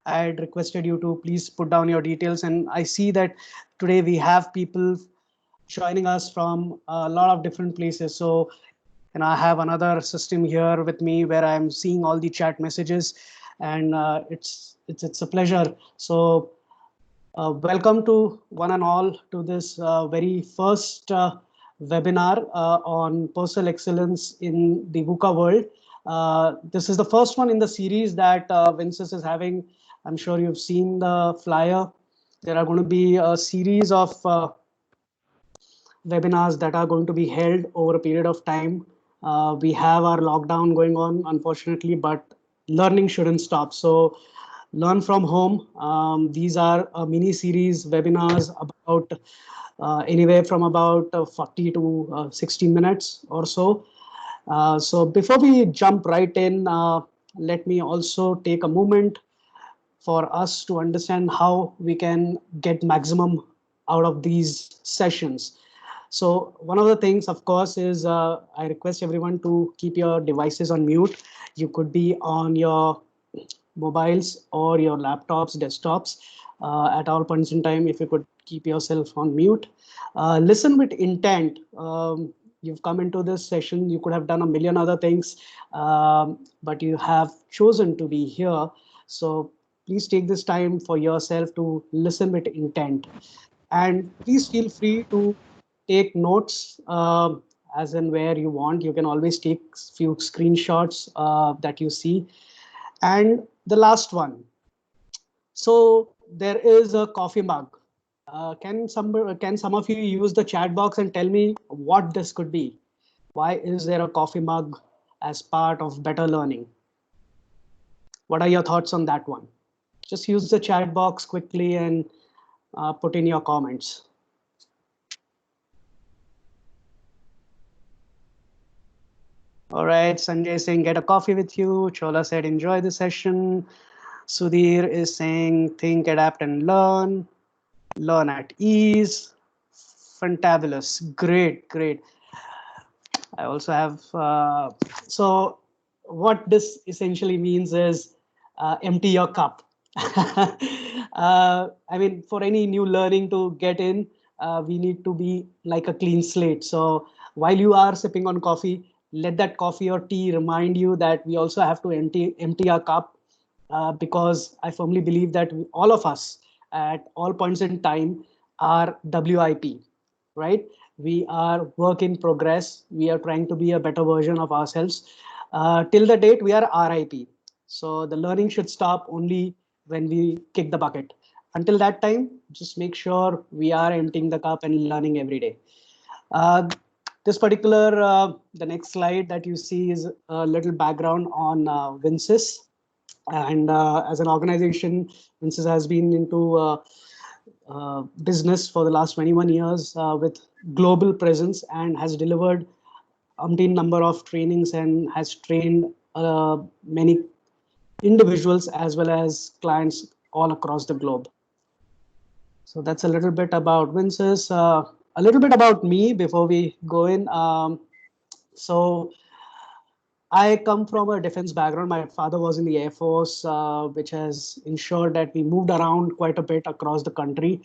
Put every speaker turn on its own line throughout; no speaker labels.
I had requested you to please put down your details, and I see that today we have people joining us from a lot of different places. So, and I have another system here with me where I'm seeing all the chat messages, and it's a pleasure. So, welcome to one and all to this very first webinar on personal excellence in the VUCA world. This is the first one in the series that Vinsys is having. I'm sure you've seen the flyer. There are going to be a series of webinars that are going to be held over a period of time. We have our lockdown going on, unfortunately, but learning shouldn't stop. So learn from home. These are a mini series webinars about anywhere from about 40 to 60 minutes or so. So before we jump right in, let me also take a moment for us to understand how we can get maximum out of these sessions. So one of the things, of course, is I request everyone to keep your devices on mute. You could be on your mobiles or your laptops, desktops at all points in time. If you could keep yourself on mute, listen with intent. You've come into this session, you could have done a million other things, but you have chosen to be here. So please take this time for yourself to listen with intent. And please feel free to take notes as and where you want. You can always take few screenshots that you see. And the last one, so there is a coffee mug. Can some of you use the chat box and tell me what this could be? Why is there a coffee mug as part of better learning? What are your thoughts on that one? Just use the chat box quickly and put in your comments. All right, Sanjay saying get a coffee with you. Chola said enjoy the session. Sudhir is saying think, adapt, and learn. Learn at ease. Fantabulous. Great, great. I also have, so what this essentially means is empty your cup. I mean, for any new learning to get in, we need to be like a clean slate. So while you are sipping on coffee, let that coffee or tea remind you that we also have to empty our cup, because I firmly believe that all of us at all points in time are WIP, right? We are work in progress. We are trying to be a better version of ourselves. Till the date, we are RIP. So the learning should stop only when we kick the bucket. Until that time, just make sure we are emptying the cup and learning every day. This particular, the next slide that you see is a little background on Vinsys. And as an organization, Vinsys has been into business for the last 21 years with global presence and has delivered umpteen number of trainings and has trained many individuals as well as clients all across the globe. So that's a little bit about Vinsys. A little bit about me before we go in. So I come from a defense background. My father was in the Air Force, which has ensured that we moved around quite a bit across the country.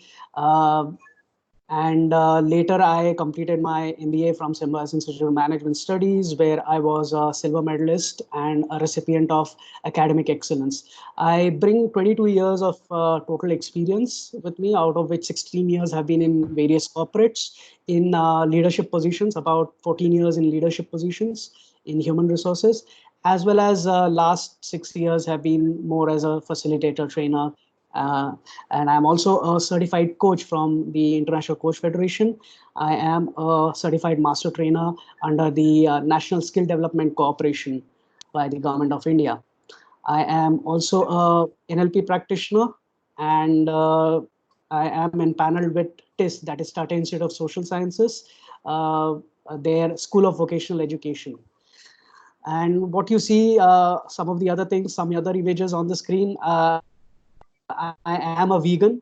And later, I completed my MBA from Symbiosis Institute of Management Studies, where I was a silver medalist and a recipient of academic excellence. I bring 22 years of total experience with me, out of which 16 years have been in various corporates in leadership positions, about 14 years in leadership positions in human resources, as well as last 6 years have been more as a facilitator trainer, uh, and I'm also a certified coach from the International Coach Federation. I am a certified master trainer under the National Skill Development Corporation by the Government of India. I am also a NLP practitioner, and I am in panel with TIS, that is Tata Institute of Social Sciences, their School of Vocational Education. And what you see, some of the other things, some other images on the screen, I am a vegan.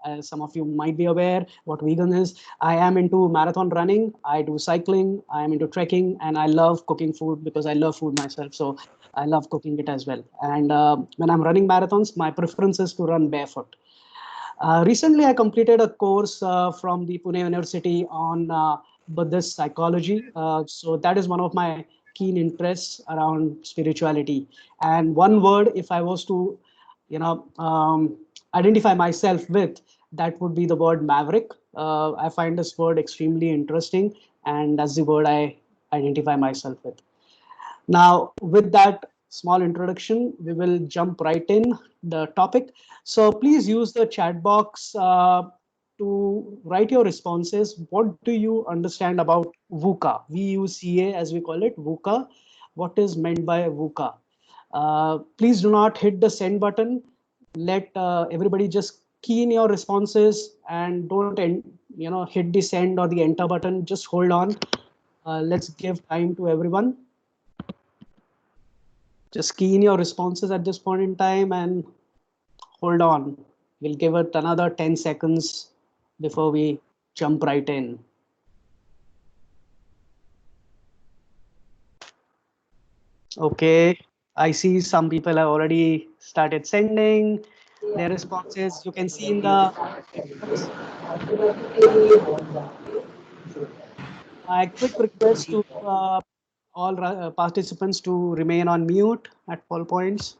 As some of you might be aware what vegan is. I am into marathon running. I do cycling. I am into trekking, and I love cooking food because I love food myself. So I love cooking it as well. And when I'm running marathons, my preference is to run barefoot. Recently, I completed a course from the Pune University on Buddhist psychology. So that is one of my keen interests around spirituality. And one word, if I was to, you know, identify myself with, that would be the word maverick. I find this word extremely interesting, and that's the word I identify myself with. Now, with that small introduction, we will jump right in the topic. So please use the chat box to write your responses. What do you understand about VUCA? VUCA, as we call it, VUCA. What is meant by VUCA? Please do not hit the send button. Let everybody just key in your responses and don't hit the send or the enter button. Just hold on. Let's give time to everyone. Just key in your responses at this point in time and hold on. We'll give it another 10 seconds before we jump right in. Okay, I see some people have already started sending their responses. You can see in the my quick request to all participants to remain on mute at all points.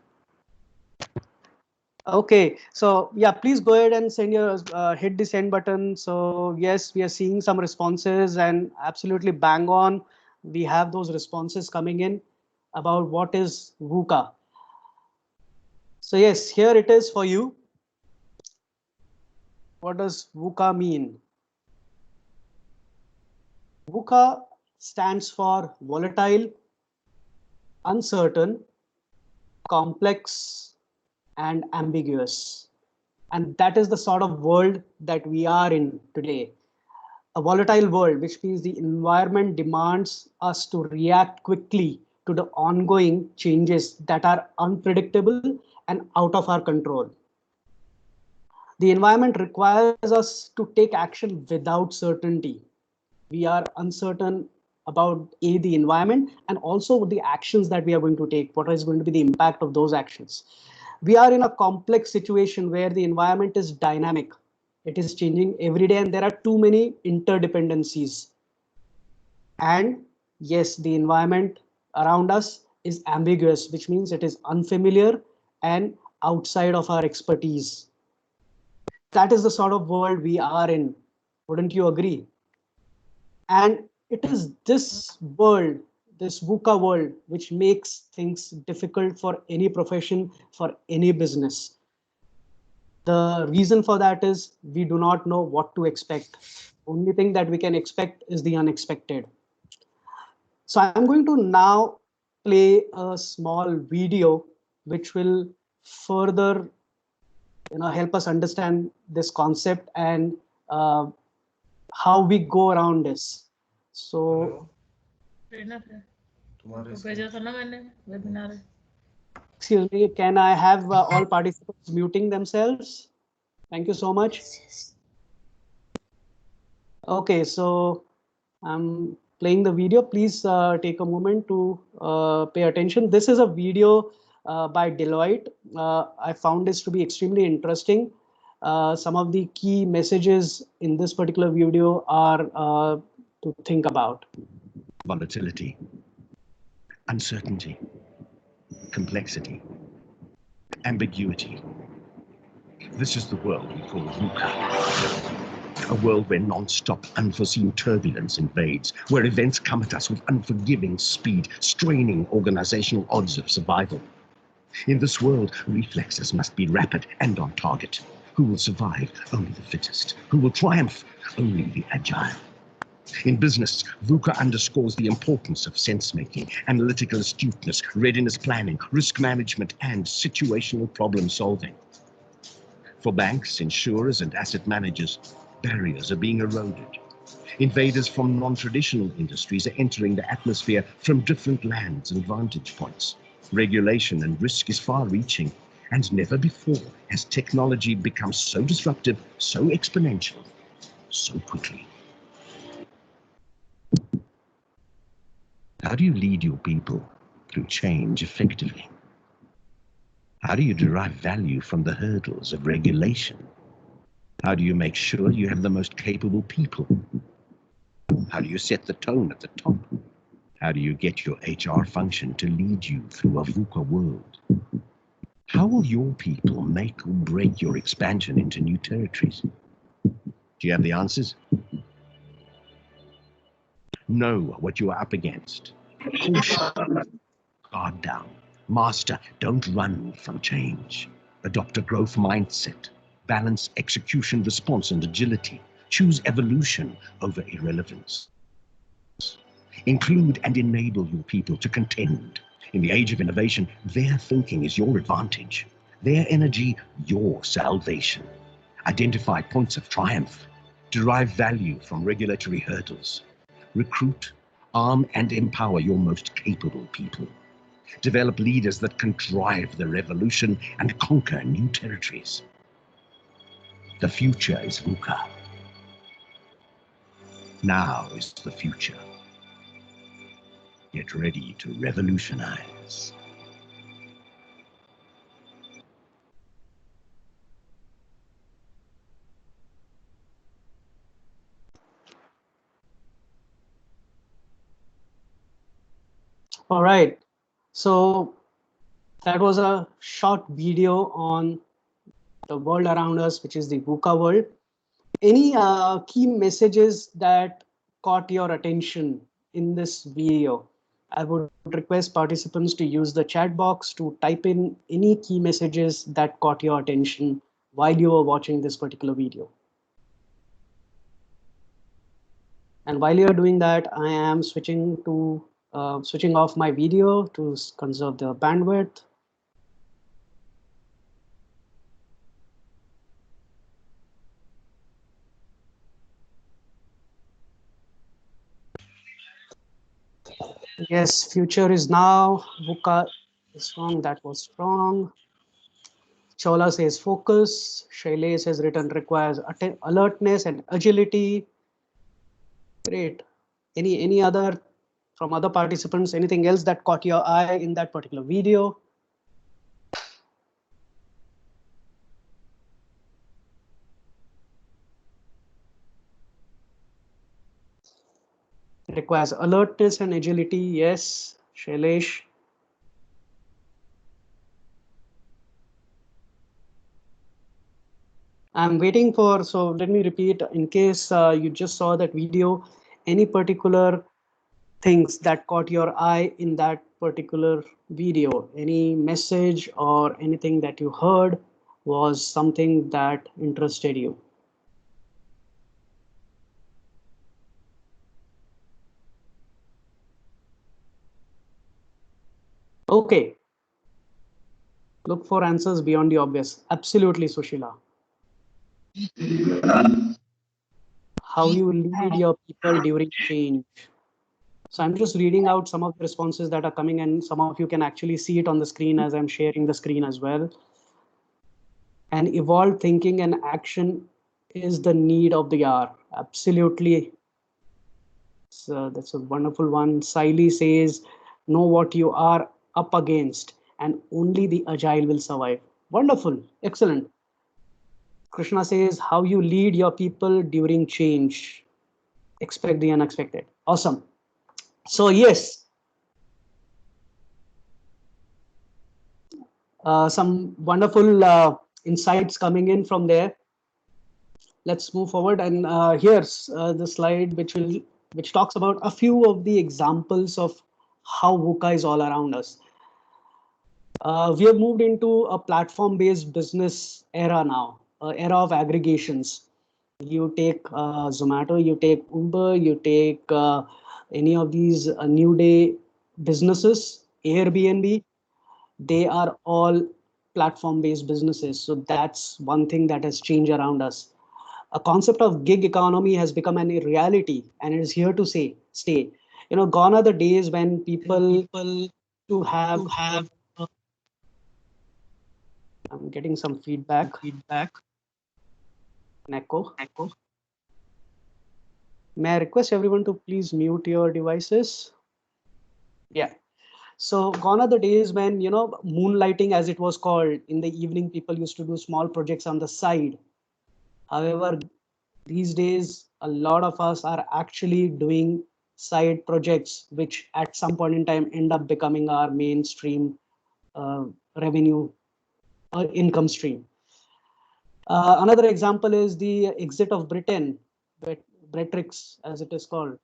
Okay, so yeah, please go ahead and send your hit the send button. So yes, we are seeing some responses and absolutely bang on. We have those responses coming in about what is VUCA. So yes, here it is for you. What does VUCA mean? VUCA stands for volatile, uncertain, complex, and ambiguous. And that is the sort of world that we are in today. A volatile world, which means the environment demands us to react quickly to the ongoing changes that are unpredictable and out of our control. The environment requires us to take action without certainty. We are uncertain about the environment and also the actions that we are going to take. What is going to be the impact of those actions? We are in a complex situation where the environment is dynamic. It is changing every day and there are too many interdependencies. And yes, the environment around us is ambiguous, which means it is unfamiliar and outside of our expertise. That is the sort of world we are in. Wouldn't you agree? And it is this world, this VUCA world, which makes things difficult for any profession, for any business. The reason for that is we do not know what to expect. Only thing that we can expect is the unexpected. So I'm going to now play a small video which will further help us understand this concept and how we go around this. So excuse me, can I have all participants muting themselves? Thank you so much. Okay, so I'm playing the video. Please take a moment to pay attention. This is a video by Deloitte. I found this to be extremely interesting. Some of the key messages in this particular video are to think about.
Volatility, uncertainty, complexity, ambiguity. This is the world we call VUCA. A world where non-stop unforeseen turbulence invades, where events come at us with unforgiving speed, straining organizational odds of survival. In this world, reflexes must be rapid and on target. Who will survive? Only the fittest. Who will triumph? Only the agile. In business, VUCA underscores the importance of sense-making, analytical astuteness, readiness planning, risk management, and situational problem-solving. For banks, insurers, and asset managers, barriers are being eroded. Invaders from non-traditional industries are entering the atmosphere from different lands and vantage points. Regulation and risk is far-reaching, and never before has technology become so disruptive, so exponential, so quickly. How do you lead your people through change effectively? How do you derive value from the hurdles of regulation? How do you make sure you have the most capable people? How do you set the tone at the top? How do you get your HR function to lead you through a VUCA world? How will your people make or break your expansion into new territories? Do you have the answers? Know what you are up against. Caution. Guard down. Master, don't run from change. Adopt a growth mindset. Balance execution, response, and agility. Choose evolution over irrelevance. Include and enable your people to contend. In the age of innovation, their thinking is your advantage. Their energy, your salvation. Identify points of triumph. Derive value from regulatory hurdles. Recruit, arm, and empower your most capable people. Develop leaders that can drive the revolution and conquer new territories. The future is VUCA. Now is the future. Get ready to revolutionize.
All right. So that was a short video on the world around us, which is the VUCA world. Any key messages that caught your attention in this video? I would request participants to use the chat box to type in any key messages that caught your attention while you were watching this particular video. And while you're doing that, I am switching off my video to conserve the bandwidth. Yes, future is now. VUCA is wrong. That was wrong. Chola says focus. Shailesh has written requires alertness and agility. Great. Any other from other participants? Anything else that caught your eye in that particular video? It requires alertness and agility. Yes, Shailesh. I'm waiting for, so let me repeat in case you just saw that video, any particular things that caught your eye in that particular video, any message or anything that you heard was something that interested you. Okay. Look for answers beyond the obvious. Absolutely, Sushila. How you lead your people during change. So I'm just reading out some of the responses that are coming, and some of you can actually see it on the screen as I'm sharing the screen as well. And evolved thinking and action is the need of the hour. Absolutely. So that's a wonderful one. Siley says, know what you are up against, and only the agile will survive. Wonderful. Excellent. Krishna says, how you lead your people during change. Expect the unexpected. Awesome. So yes, some wonderful insights coming in from there. Let's move forward, and here's the slide which talks about a few of the examples of how VUCA is all around us. We have moved into a platform-based business era now, era of aggregations. You take Zomato, you take Uber, you take any of these new day businesses, Airbnb, they are all platform-based businesses. So that's one thing that has changed around us. A concept of gig economy has become a reality, and it is here to stay. You know, gone are the days when people to have. I'm getting some feedback. An echo. May I request everyone to please mute your devices? Yeah. So gone are the days when, moonlighting, as it was called, in the evening, people used to do small projects on the side. However, these days, a lot of us are actually doing side projects, which at some point in time end up becoming our mainstream revenue income stream. Another example is the exit of Britain, Brexit, as it is called.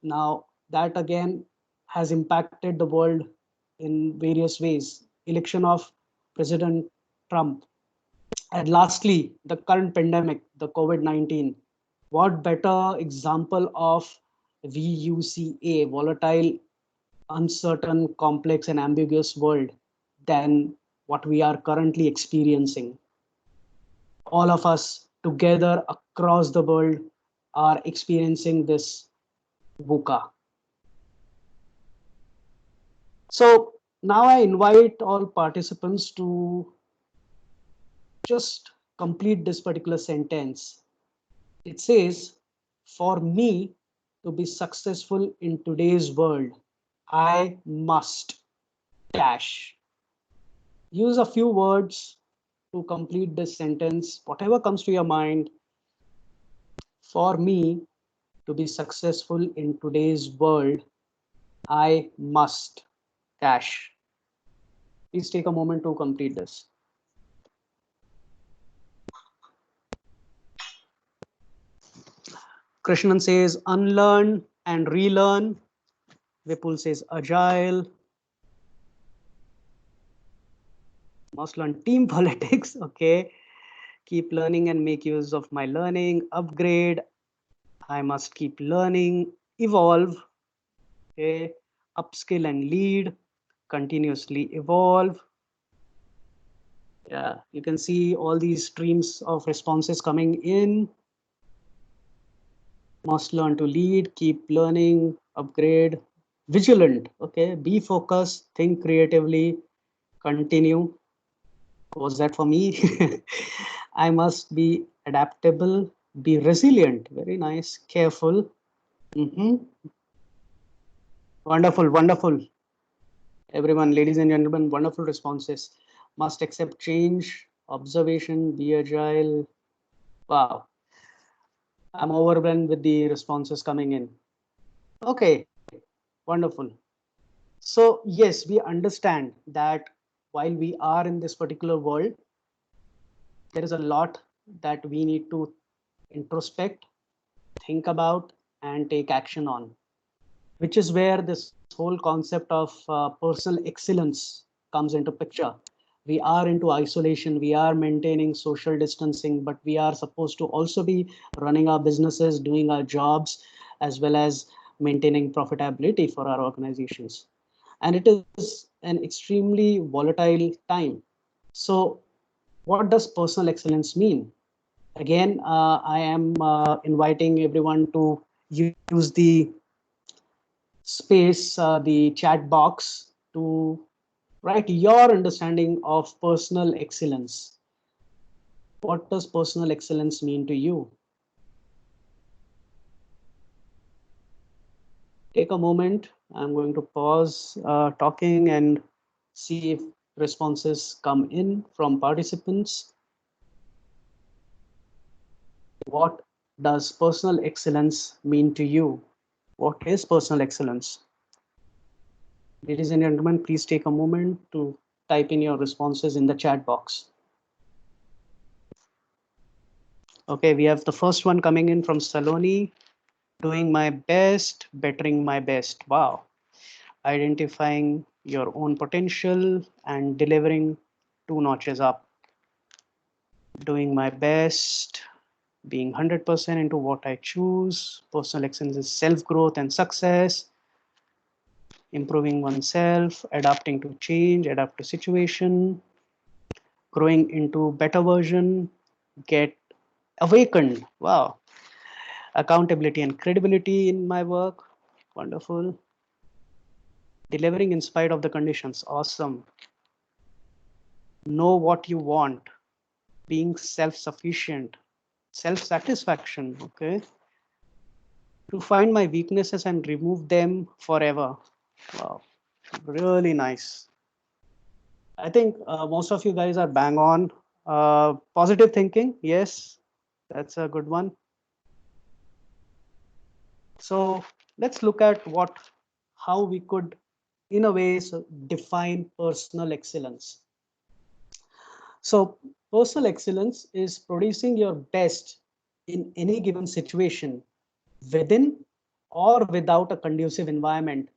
Now, that again has impacted the world in various ways. Election of President Trump. And lastly, the current pandemic, the COVID-19. What better example of VUCA, volatile, uncertain, complex, and ambiguous world, than what we are currently experiencing? All of us together across the world are experiencing this VUCA. So now I invite all participants to just complete this particular sentence. It says, for me to be successful in today's world, I must dash. Use a few words to complete this sentence, whatever comes to your mind. For me to be successful in today's world, I must dash. Please take a moment to complete this. Krishnan says unlearn and relearn. Vipul says agile. Must learn team politics. Okay. Keep learning and make use of my learning. Upgrade. I must keep learning. Evolve. Okay. Upskill and lead. Continuously evolve. Yeah, you can see all these streams of responses coming in. Must learn to lead, keep learning, upgrade, vigilant. Okay, be focused, think creatively, continue. Was that for me? I must be adaptable, be resilient. Very nice, careful. Wonderful, wonderful. Everyone, ladies and gentlemen, wonderful responses. Must accept change, observation, be agile. Wow. I'm overwhelmed with the responses coming in. Okay, wonderful. So yes, we understand that while we are in this particular world, there is a lot that we need to introspect, think about, and take action on, which is where this whole concept of personal excellence comes into picture. We are into isolation, we are maintaining social distancing, but we are supposed to also be running our businesses, doing our jobs, as well as maintaining profitability for our organizations. And it is an extremely volatile time. So what does personal excellence mean? Again, I am inviting everyone to use the space, the chat box, to write your understanding of personal excellence. What does personal excellence mean to you? Take a moment. I'm going to pause talking and see if responses come in from participants. What does personal excellence mean to you? What is personal excellence? Ladies and gentlemen, please take a moment to type in your responses in the chat box. Okay, we have the first one coming in from Saloni. Doing my best, bettering my best. Wow. Identifying your own potential and delivering 2 notches up. Doing my best, being 100% into what I choose. Personal excellence is self-growth and success. Improving oneself, adapting to change, adapt to situation, growing into better version, get awakened. Wow. Accountability and credibility in my work. Wonderful. Delivering in spite of the conditions. Awesome. Know what you want. Being self-sufficient. Self-satisfaction. Okay. To find my weaknesses and remove them forever. Wow. Really nice. I think most of you guys are bang on. Positive thinking, yes, that's a good one. So let's look at how we could, in a way, define personal excellence. So personal excellence is producing your best in any given situation, within or without a conducive environment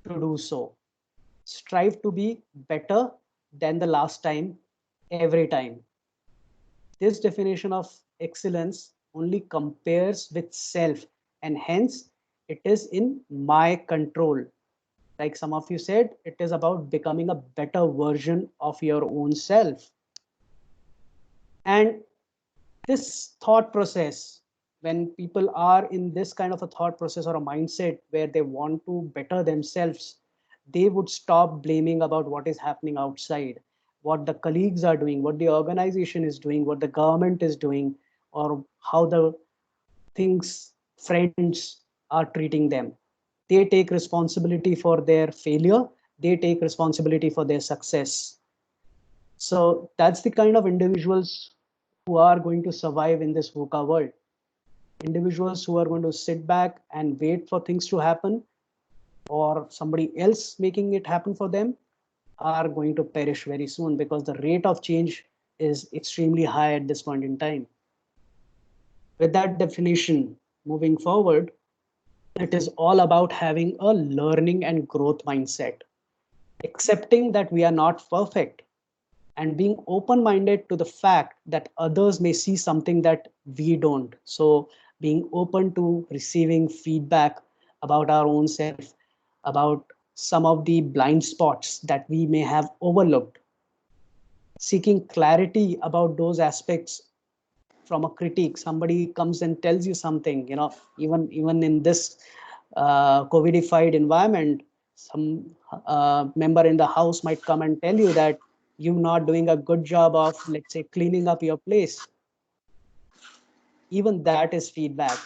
to do so. Strive to be better than the last time, every time. This definition of excellence only compares with self, and hence it is in my control. Like some of you said, it is about becoming a better version of your own self. And this thought process, when people are in this kind of a thought process or a mindset where they want to better themselves, they would stop blaming about what is happening outside, what the colleagues are doing, what the organization is doing, what the government is doing, or how the things friends are treating them. They take responsibility for their failure, they take responsibility for their success. So that's the kind of individuals who are going to survive in this VUCA world. Individuals who are going to sit back and wait for things to happen, or somebody else making it happen for them, are going to perish very soon, because the rate of change is extremely high at this point in time. With that definition, moving forward, it is all about having a learning and growth mindset, accepting that we are not perfect, and being open-minded to the fact that others may see something that we don't. So being open to receiving feedback about our own self, about some of the blind spots that we may have overlooked, seeking clarity about those aspects from a critique. Somebody comes and tells you something, even in this covidified environment, some member in the house might come and tell you that you're not doing a good job of, let's say, cleaning up your place. Even that is feedback,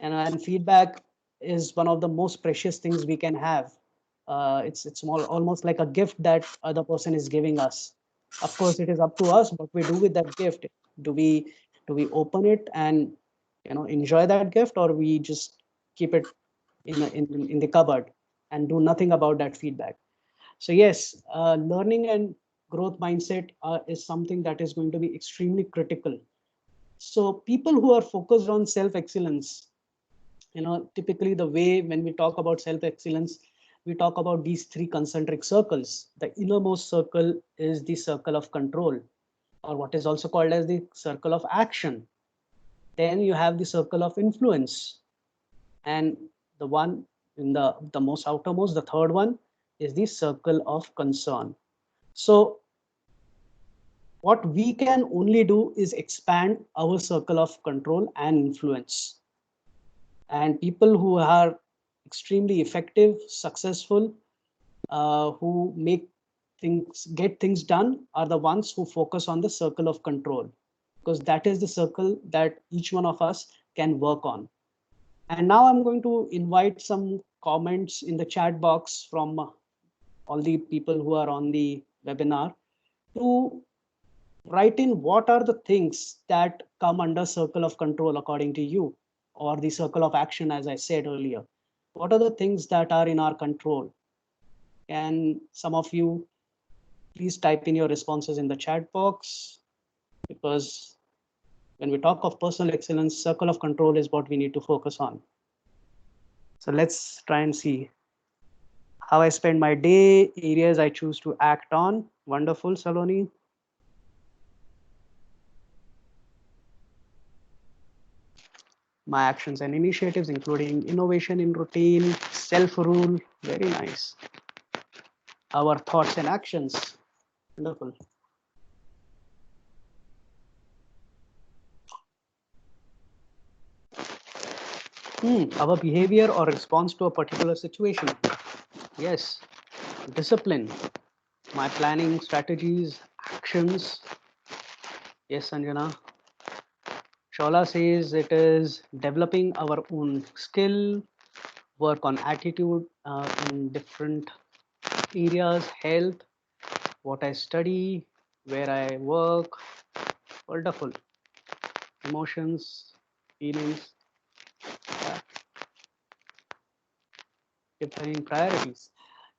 and feedback is one of the most precious things we can have. It's more, almost like a gift that other person is giving us. Of course, it is up to us what we do with that gift. Do we open it and enjoy that gift, or we just keep it in the cupboard and do nothing about that feedback? So yes, learning and growth mindset is something that is going to be extremely critical. So people who are focused on self excellence, typically the way when we talk about self excellence, we talk about these three concentric circles. The innermost circle is the circle of control, or what is also called as the circle of action. Then you have the circle of influence, and the one in the most outermost, the third one, is the circle of concern. So what we can only do is expand our circle of control and influence. And people who are extremely effective, successful, who get things done, are the ones who focus on the circle of control, because that is the circle that each one of us can work on. And now I'm going to invite some comments in the chat box from all the people who are on the webinar to write in what are the things that come under circle of control according to you, or the circle of action, as I said earlier. What are the things that are in our control? And some of you, please type in your responses in the chat box, because when we talk of personal excellence, circle of control is what we need to focus on. So let's try and see how I spend my day, areas I choose to act on. Wonderful, Saloni. My actions and initiatives, including innovation in routine, self-rule, very nice. Our thoughts and actions, wonderful. Our behavior or response to a particular situation. Yes, discipline, my planning, strategies, actions. Yes, Sanjana. Shola says it is developing our own skill, work on attitude in different areas: health, what I study, where I work. Wonderful. Emotions, feelings, yeah, defining priorities.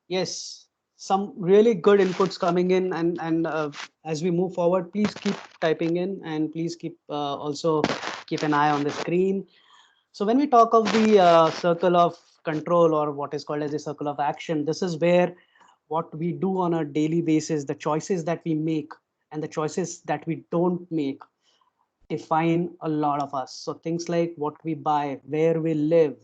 Yes, some really good inputs coming in, and as we move forward, please keep typing in, and please keep also keep an eye on the screen. So when we talk of the circle of control, or what is called as a circle of action, this is where what we do on a daily basis, the choices that we make and the choices that we don't make, define a lot of us. So things like what we buy, where we live,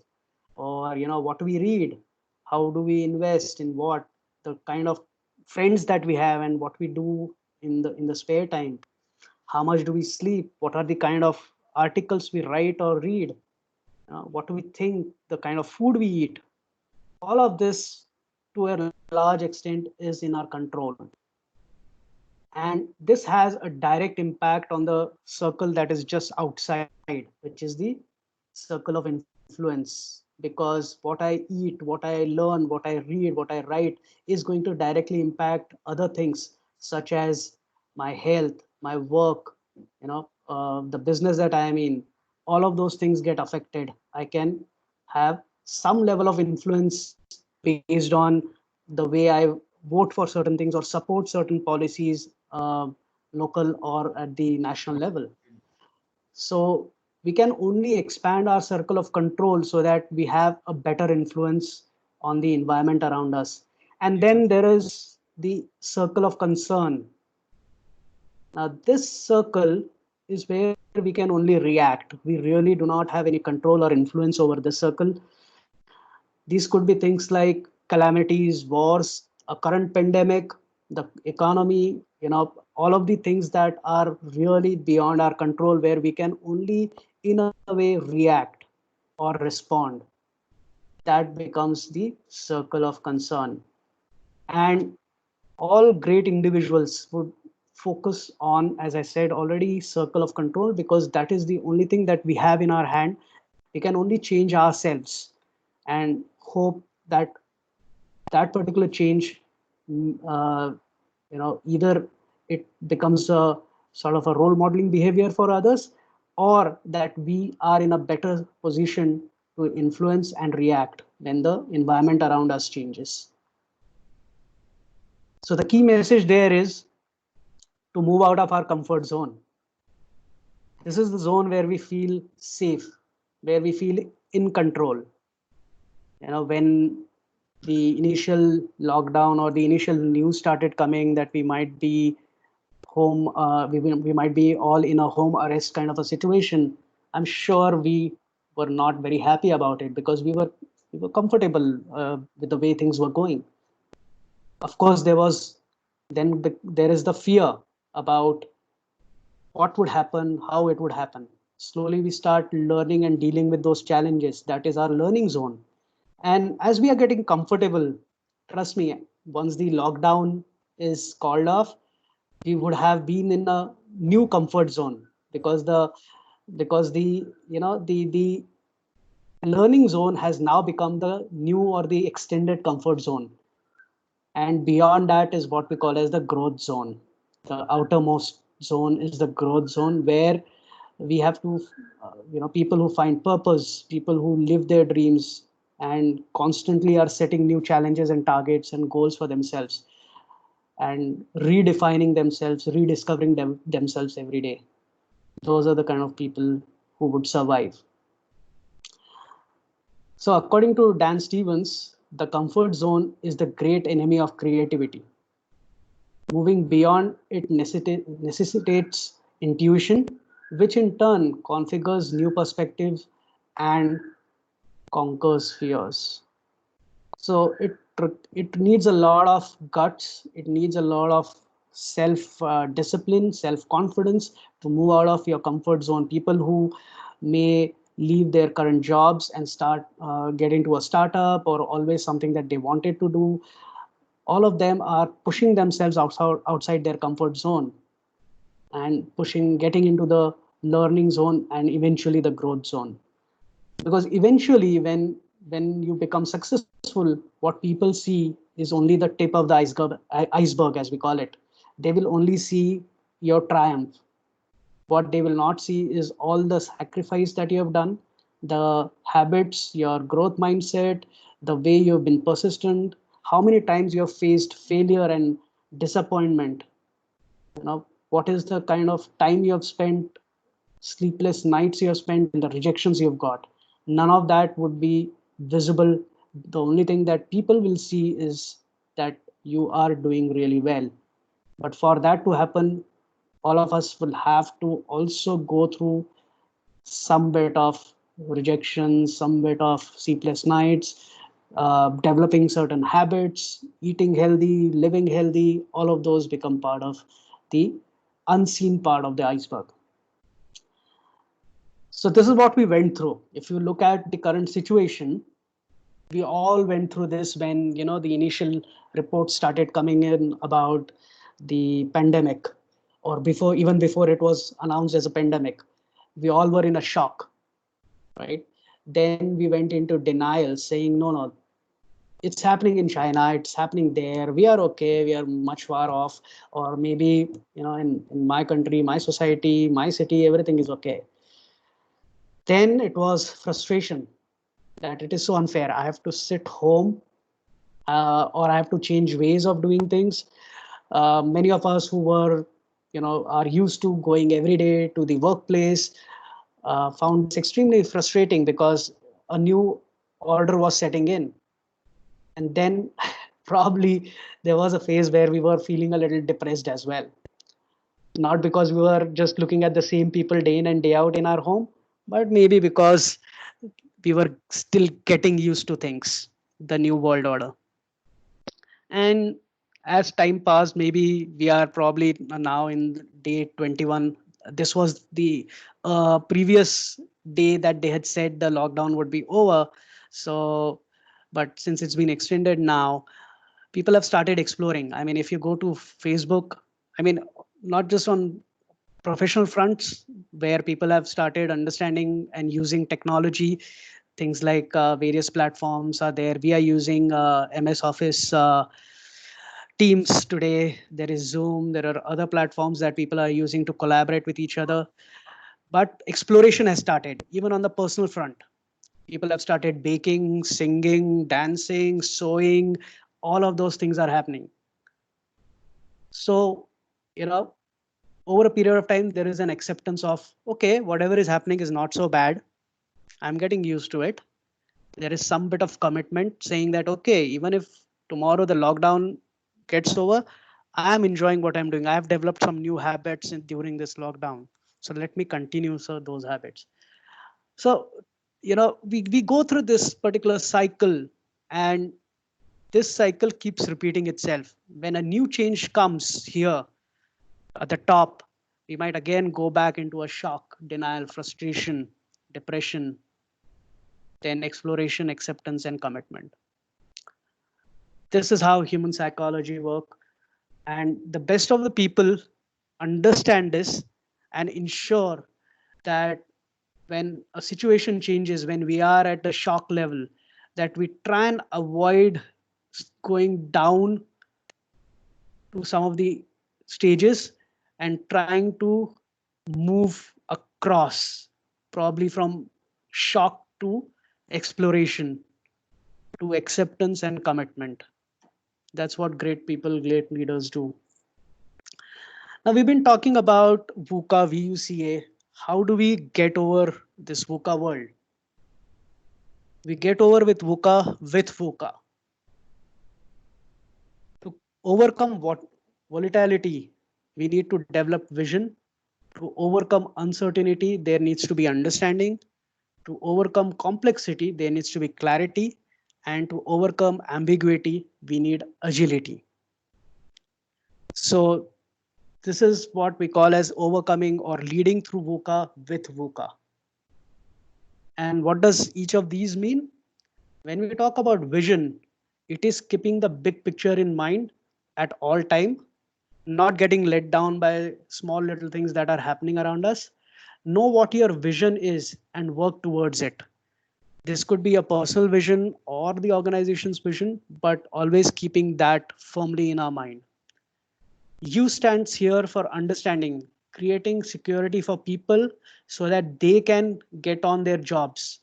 or what we read, how do we invest in what, the kind of friends that we have, and what we do in the spare time, how much do we sleep, what are the kind of articles we write or read, what do we think, the kind of food we eat. All of this, to a large extent, is in our control. And this has a direct impact on the circle that is just outside, which is the circle of influence. Because what I eat, what I learn, what I read, what I write is going to directly impact other things, such as my health, my work, the business that I am in. All of those things get affected. I can have some level of influence based on the way I vote for certain things or support certain policies, local or at the national level. So we can only expand our circle of control so that we have a better influence on the environment around us. And then there is the circle of concern. Now, this circle is where we can only react. We really do not have any control or influence over this circle. These could be things like calamities, wars, a current pandemic, the economy, all of the things that are really beyond our control, where we can only, in a way, react or respond. That becomes the circle of concern. And all great individuals would focus on, as I said already, circle of control, because that is the only thing that we have in our hand. We can only change ourselves and hope that that particular change, either it becomes a sort of a role modeling behavior for others, or that we are in a better position to influence and react when the environment around us changes. So the key message there is to move out of our comfort zone. This is the zone where we feel safe, where we feel in control. When the initial lockdown or the initial news started coming that we might be home, we might be all in a home arrest kind of a situation, I'm sure we were not very happy about it, because we were comfortable with the way things were going. Of course, there is the fear about what would happen, how it would happen. Slowly we start learning and dealing with those challenges. That is our learning zone. And as we are getting comfortable, trust me, once the lockdown is called off, we would have been in a new comfort zone, because the the learning zone has now become the new or the extended comfort zone. And beyond that is what we call as the growth zone. The outermost zone is the growth zone, where we have to, people who find purpose, people who live their dreams and constantly are setting new challenges and targets and goals for themselves, and redefining themselves, rediscovering themselves every day. Those are the kind of people who would survive. So according to Dan Stevens, the comfort zone is the great enemy of creativity. Moving beyond it necessitates intuition, which in turn configures new perspectives and conquers fears. So it needs a lot of guts. It needs a lot of self discipline, self confidence to move out of your comfort zone. People who may leave their current jobs and start get into a startup, or always something that they wanted to do, all of them are pushing themselves outside their comfort zone, and getting into the learning zone, and eventually the growth zone. Because eventually, when you become successful, what people see is only the tip of the iceberg, as we call it. They will only see your triumph. What they will not see is all the sacrifice that you have done, the habits, your growth mindset, the way you've been persistent, how many times you have faced failure and disappointment. What is the kind of time you have spent, sleepless nights you have spent, and the rejections you've got. None of that would be visible. The only thing that people will see is that you are doing really well. But for that to happen, all of us will have to also go through some bit of rejection, some bit of sleepless nights, developing certain habits, eating healthy, living healthy. All of those become part of the unseen part of the iceberg. So this is what we went through. If you look at the current situation, we all went through this when the initial reports started coming in about the pandemic, or even before it was announced as a pandemic. We all were in a shock, right? Then we went into denial, saying no, it's happening in China, it's happening there, we are okay, we are much far off, or maybe in my country, my society, my city, everything is okay. Then it was frustration that it is so unfair. I have to sit home, or I have to change ways of doing things. Many of us who are used to going every day to the workplace, found this extremely frustrating because a new order was setting in. And then probably there was a phase where we were feeling a little depressed as well. Not because we were just looking at the same people day in and day out in our home, but maybe because we were still getting used to things, the new world order. And as time passed, maybe we are probably now in day 21. This was the previous day that they had said the lockdown would be over. So, but since it's been extended now, people have started exploring. I mean, if you go to Facebook, I mean, not just on professional fronts where people have started understanding and using technology, things like various platforms are there. We are using MS Office, Teams today. There is Zoom. There are other platforms that people are using to collaborate with each other. But exploration has started, even on the personal front. People have started baking, singing, dancing, sewing. All of those things are happening. So, over a period of time, there is an acceptance of, okay, whatever is happening is not so bad. I'm getting used to it. There is some bit of commitment saying that, okay, even if tomorrow the lockdown gets over, I am enjoying what I'm doing. I have developed some new habits during this lockdown. So let me continue those habits. So, we go through this particular cycle, and this cycle keeps repeating itself. When a new change comes here at the top, we might again go back into a shock, denial, frustration, depression, then exploration, acceptance, and commitment. This is how human psychology works. And the best of the people understand this and ensure that when a situation changes, when we are at the shock level, that we try and avoid going down to some of the stages and trying to move across, probably from shock to exploration, to acceptance and commitment. That's what great people, great leaders do. Now, we've been talking about VUCA, VUCA. How do we get over this VUCA world? We get over with VUCA with VUCA. To overcome what volatility, we need to develop vision. To overcome uncertainty, there needs to be understanding. To overcome complexity, there needs to be clarity. And to overcome ambiguity, we need agility. So this is what we call as overcoming or leading through VUCA with VUCA. And what does each of these mean? When we talk about vision, it is keeping the big picture in mind at all time, not getting let down by small little things that are happening around us. Know what your vision is and work towards it. This could be a personal vision or the organization's vision, but always keeping that firmly in our mind. U stands here for understanding, creating security for people so that they can get on their jobs,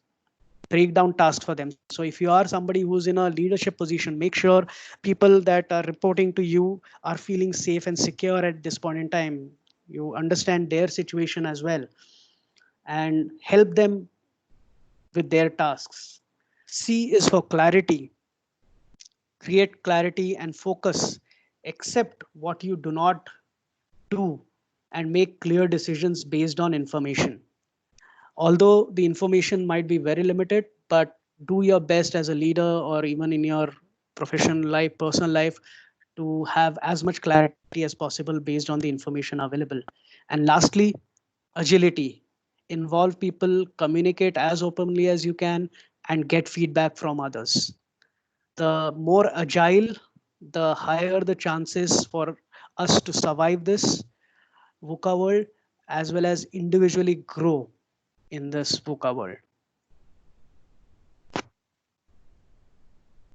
break down tasks for them. So if you are somebody who's in a leadership position, make sure people that are reporting to you are feeling safe and secure at this point in time. You understand their situation as well and help them with their tasks. C is for clarity. Create clarity and focus. Accept what you do not do and make clear decisions based on information. Although the information might be very limited, but do your best as a leader or even in your professional life, personal life, to have as much clarity as possible based on the information available. And lastly, agility. Involve people, communicate as openly as you can, and get feedback from others. The more agile, the higher the chances for us to survive this VUCA world as well as individually grow in this VUCA world.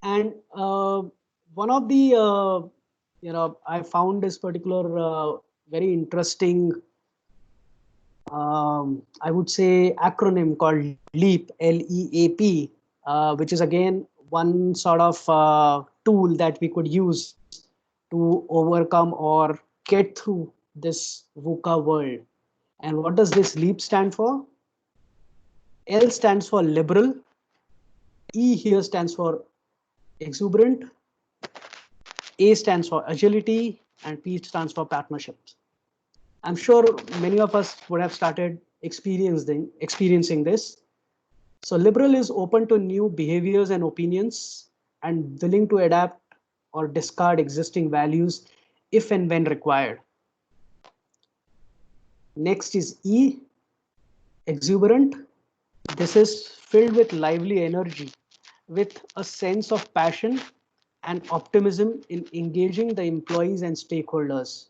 And one of the, I found this particular very interesting, I would say, acronym called LEAP, LEAP, which is again one sort of tool that we could use to overcome or get through this VUCA world. And what does this LEAP stand for? L stands for liberal, E here stands for exuberant, A stands for agility, and P stands for partnerships. I'm sure many of us would have started experiencing this. So liberal is open to new behaviors and opinions and willing to adapt or discard existing values if and when required. Next is E, exuberant. This is filled with lively energy, with a sense of passion and optimism in engaging the employees and stakeholders.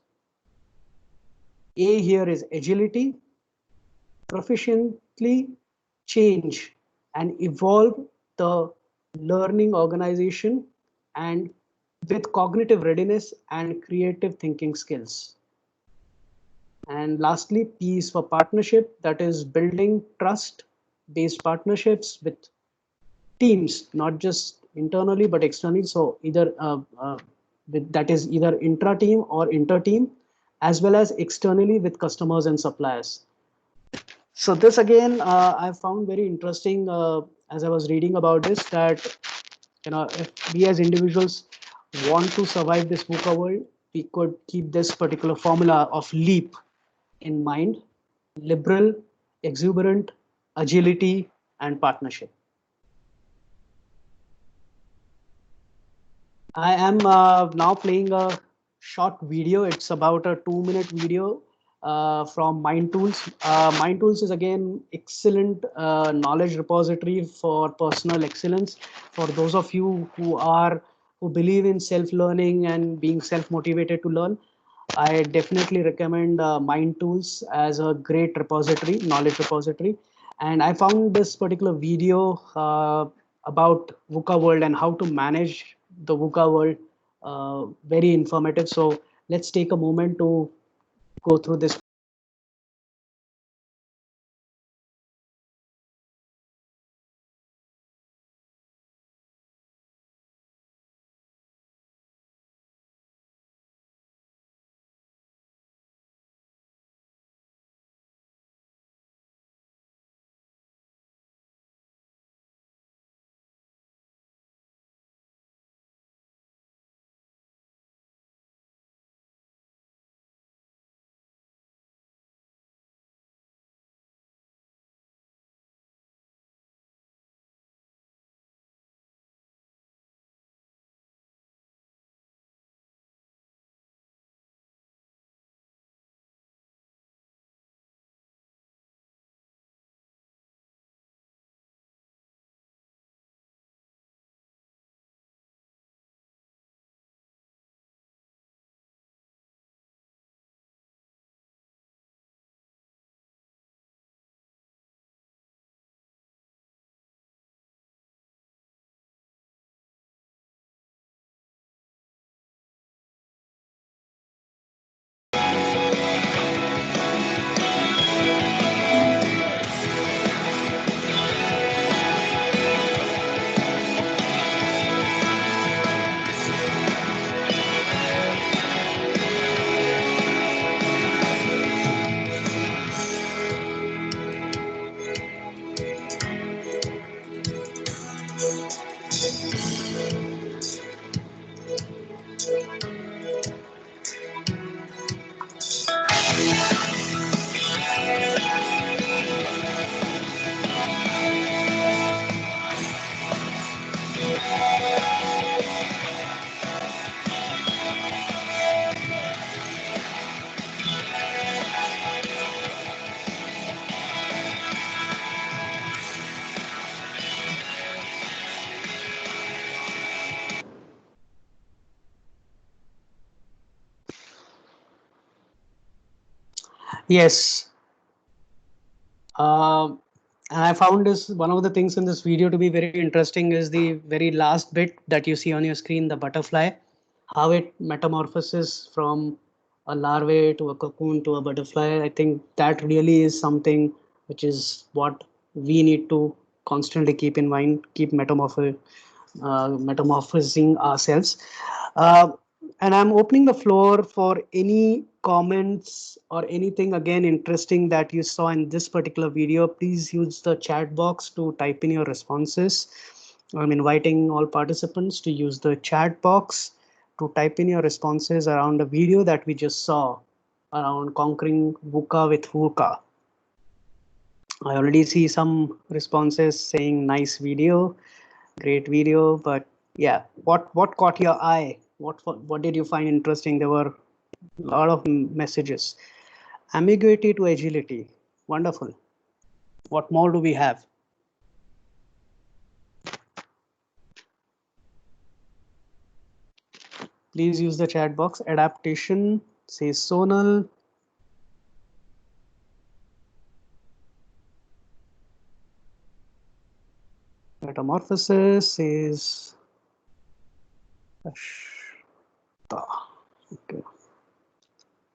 A here is agility, proficiently change and evolve the learning organization and with cognitive readiness and creative thinking skills. And lastly, P is for partnership, that is building trust based partnerships with teams, not just internally but externally. So either that is either intra team or inter team, as well as externally with customers and suppliers. So this again, I found very interesting as I was reading about this, that if we as individuals want to survive this VUCA world, we could keep this particular formula of LEAP in mind: liberal, exuberant, agility, and partnership. I am now playing a short video. It's about a 2-minute video from Mind Tools. Mind Tools is again excellent knowledge repository for personal excellence. For those of you who believe in self-learning and being self-motivated to learn, I definitely recommend Mind Tools as a great repository, knowledge repository. And I found this particular video about VUCA world and how to manage the VUCA world very informative. So let's take a moment to go through this. Yes. And I found this one of the things in this video to be very interesting is the very last bit that you see on your screen, the butterfly, how it metamorphoses from a larvae to a cocoon to a butterfly. I think that really is something which is what we need to constantly keep in mind, keep metamorphosing ourselves. Uh, and I'm opening the floor for any comments or anything again interesting that you saw in this particular video. Please use the chat box to type in your responses. I'm inviting all participants to use the chat box to type in your responses around the video that we just saw around conquering VUCA with VUCA. I already see some responses saying nice video, great video, but yeah, what caught your eye? What did you find interesting? There were a lot of messages. Ambiguity to agility, wonderful. What more do we have? Please use the chat box. Adaptation, says Sonal. Metamorphosis is Ashta. Okay.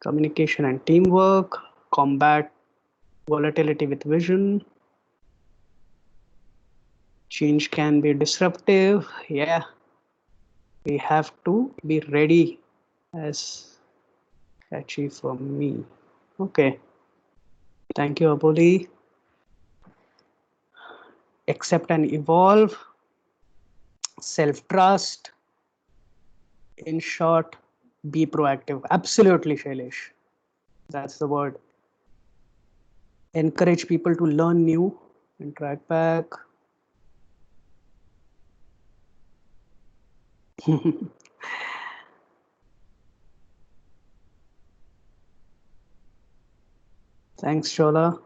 Communication and teamwork, combat volatility with vision. Change can be disruptive. Yeah, we have to be ready as catchy for me. Okay. Thank you, Aboli. Accept and evolve. Self-trust. In short, be proactive. Absolutely, Shailesh. That's the word. Encourage people to learn new and track back. Thanks, Chola.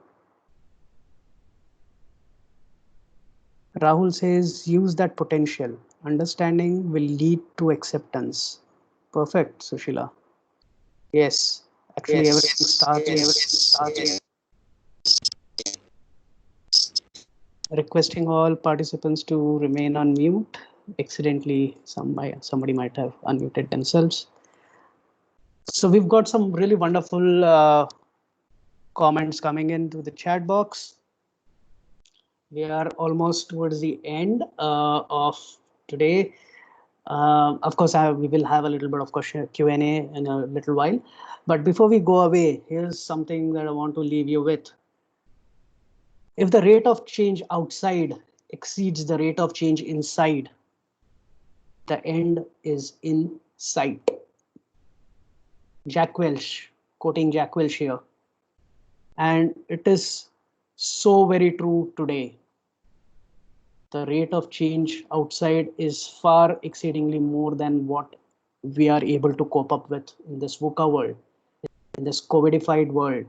Rahul says, use that potential. Understanding will lead to acceptance. Perfect, Sushila. Yes, actually, everything starts. Requesting all participants to remain on mute. Accidentally, somebody might have unmuted themselves. So we've got some really wonderful comments coming into the chat box. We are almost towards the end of today. Of course, we will have a little bit of Q&A in a little while. But before we go away, here's something that I want to leave you with. If the rate of change outside exceeds the rate of change inside, the end is in sight. Jack Welch, quoting Jack Welch here. And it is so very true today. The rate of change outside is far exceedingly more than what we are able to cope up with in this VUCA world, in this COVIDified world.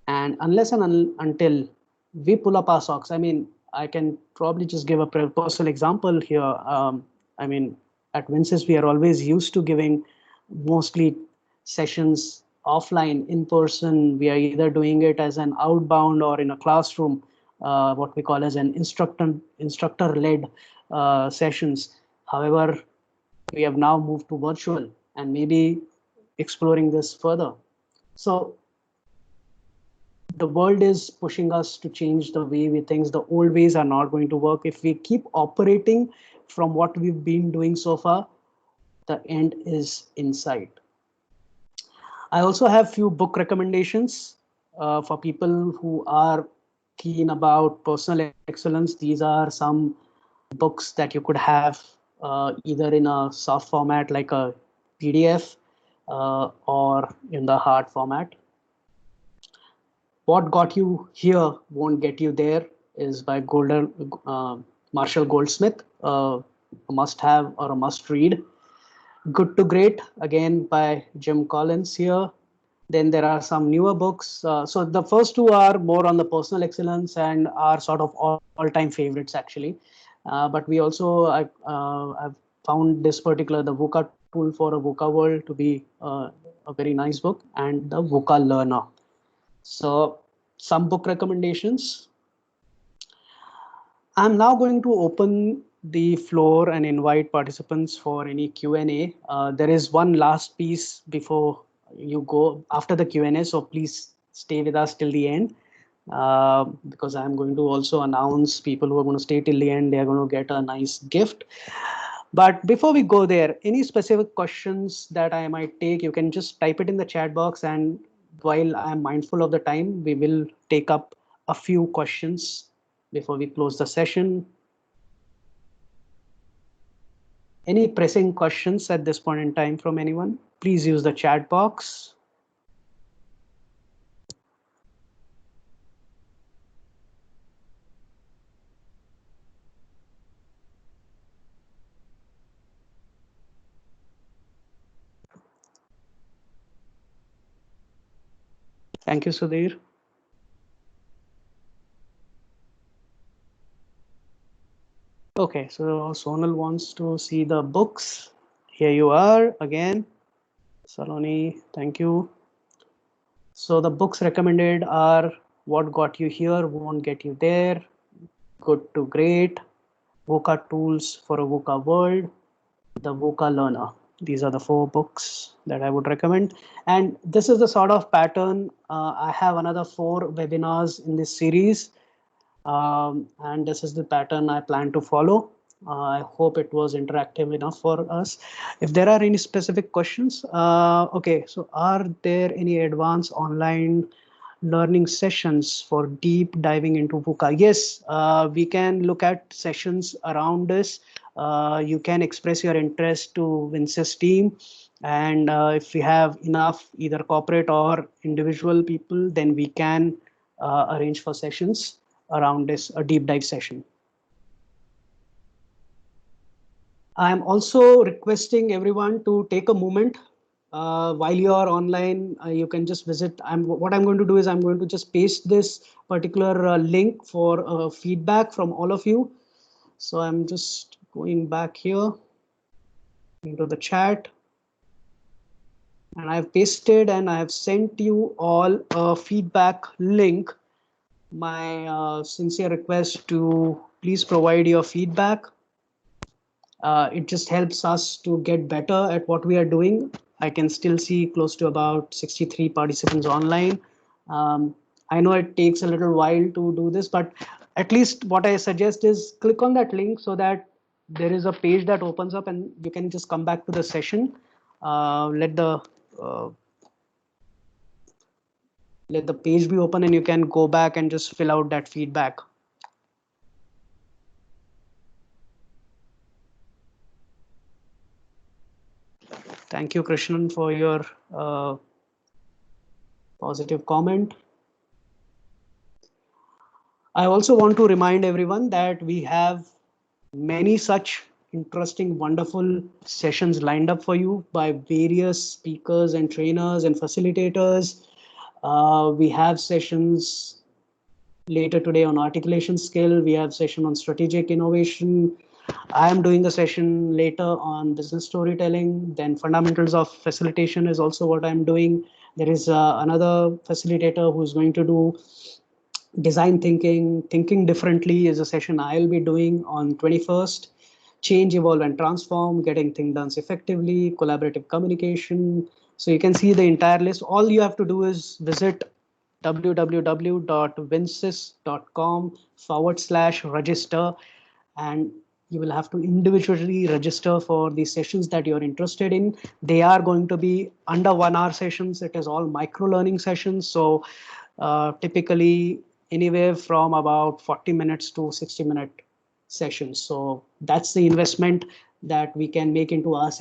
And unless and until we pull up our socks, I mean, I can probably just give a personal example here. I mean, at Vinsys, we are always used to giving mostly sessions offline, in person. We are either doing it as an outbound or in a classroom, what we call as an instructor-led sessions. However, we have now moved to virtual and maybe exploring this further. So the world is pushing us to change the way we think. The old ways are not going to work. If we keep operating from what we've been doing so far, the end is in sight. I also have few book recommendations for people who are keen about personal excellence. These are some books that you could have either in a soft format like a PDF, or in the hard format. What got you here won't get you there is by Marshall Goldsmith, a must-have or a must-read. Good to Great, again by Jim Collins here. Then there are some newer books. So the first two are more on the personal excellence and are sort of all-time favorites actually. But we also I've found this particular the VUCA tool for a VUCA world to be a very nice book, and the VUCA Learner. So some book recommendations. I'm now going to open the floor and invite participants for any Q&A. There is one last piece before you go after the Q&A, so please stay with us till the end, because I'm going to also announce people who are going to stay till the end. They are going to get a nice gift. But before we go there, any specific questions that I might take, you can just type it in the chat box, and while I'm mindful of the time, we will take up a few questions before we close the session. Any pressing questions at this point in time from anyone? Please use the chat box. Thank you, Sudhir. Okay, so Sonal wants to see the books. Here you are again. Saloni, thank you. So the books recommended are What Got You Here Won't Get You There, Good to Great, VUCA Tools for a VUCA World, the VUCA Learner. These are the 4 books that I would recommend. And this is the sort of pattern. I have another 4 webinars in this series. And this is the pattern I plan to follow. I hope it was interactive enough for us. If there are any specific questions, okay, so are there any advanced online learning sessions for deep diving into VUCA? Yes, we can look at sessions around this. You can express your interest to Vinsys team. And if we have enough either corporate or individual people, then we can arrange for sessions around this, a deep dive session. I'm also requesting everyone to take a moment while you are online. You can just visit. What I'm going to do is I'm going to just paste this particular link for feedback from all of you. So I'm just going back here into the chat. And I've pasted and I have sent you all a feedback link. My sincere request to please provide your feedback. It just helps us to get better at what we are doing. I can still see close to about 63 participants online. I know it takes a little while to do this, but at least what I suggest is click on that link so that there is a page that opens up and you can just come back to the session. Let the page be open and you can go back and just fill out that feedback. Thank you, Krishnan, for your positive comment. I also want to remind everyone that we have many such interesting, wonderful sessions lined up for you by various speakers and trainers and facilitators. We have sessions later today on articulation skill. We have session on strategic innovation. I am doing a session later on business storytelling. Then fundamentals of facilitation is also what I'm doing. There is another facilitator who's going to do design thinking differently is a session I'll be doing on 21st. Change, evolve, and transform, getting things done effectively, collaborative communication. So you can see the entire list. All you have to do is visit www.vinsys.com/register, and you will have to individually register for the sessions that you're interested in. They are going to be under 1 hour sessions. It is all micro learning sessions. So typically anywhere from about 40 minutes to 60-minute sessions. So that's the investment that we can make into ourselves.